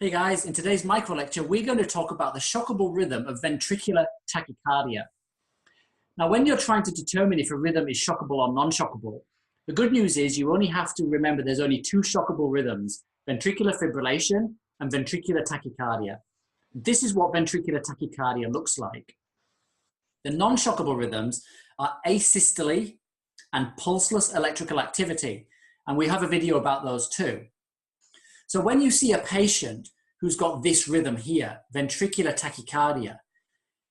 Hey guys, in today's micro lecture, we're going to talk about the shockable rhythm of ventricular tachycardia. Now, when you're trying to determine if a rhythm is shockable or non-shockable, the good news is you only have to remember there's only two shockable rhythms, ventricular fibrillation and ventricular tachycardia. This is what ventricular tachycardia looks like. The non-shockable rhythms are asystole and pulseless electrical activity, and we have a video about those too. So when you see a patient who's got this rhythm here, ventricular tachycardia,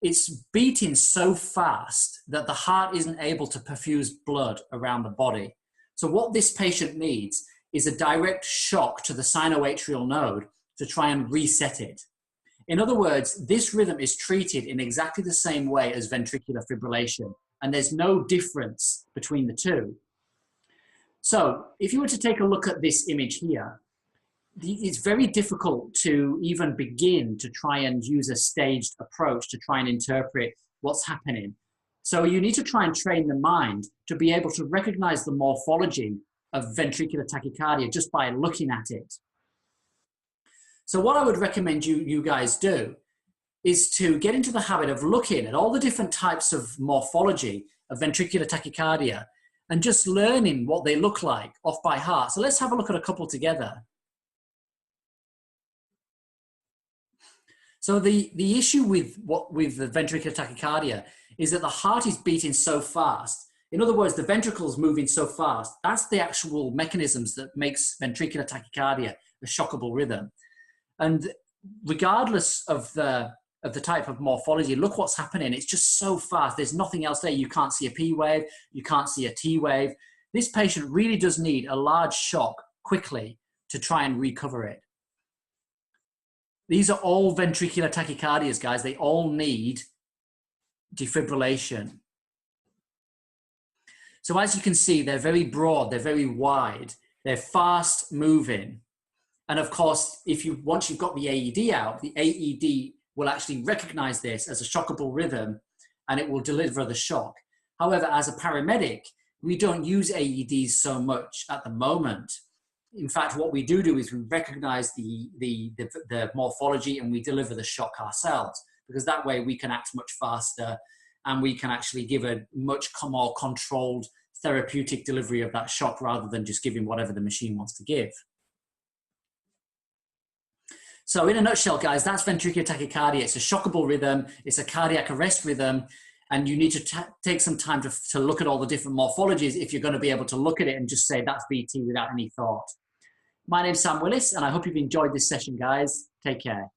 it's beating so fast that the heart isn't able to perfuse blood around the body. So what this patient needs is a direct shock to the sinoatrial node to try and reset it. In other words, this rhythm is treated in exactly the same way as ventricular fibrillation, and there's no difference between the two. So if you were to take a look at this image here, it's very difficult to even begin to try and use a staged approach to try and interpret what's happening. So you need to try and train the mind to be able to recognize the morphology of ventricular tachycardia just by looking at it. So what I would recommend you guys do is to get into the habit of looking at all the different types of morphology of ventricular tachycardia and just learning what they look like off by heart. So let's have a look at a couple together. So the issue with the ventricular tachycardia is that the heart is beating so fast. In other words, the ventricle's moving so fast. That's the actual mechanisms that makes ventricular tachycardia a shockable rhythm. And regardless of the type of morphology, look what's happening. It's just so fast. There's nothing else there. You can't see a P wave. You can't see a T wave. This patient really does need a large shock quickly to try and recover it. These are all ventricular tachycardias, guys. They all need defibrillation. So as you can see, they're very broad, they're very wide, they're fast moving. And of course, once you've got the AED out, the AED will actually recognize this as a shockable rhythm and it will deliver the shock. However, as a paramedic, we don't use AEDs so much at the moment. In fact, what we do is we recognize the morphology and we deliver the shock ourselves, because that way we can act much faster and we can actually give a much more controlled therapeutic delivery of that shock rather than just giving whatever the machine wants to give. So in a nutshell, guys, that's ventricular tachycardia. It's a shockable rhythm. It's a cardiac arrest rhythm. And you need to take some time to look at all the different morphologies if you're going to be able to look at it and just say that's VT without any thought. My name's Sam Willis, and I hope you've enjoyed this session, guys. Take care.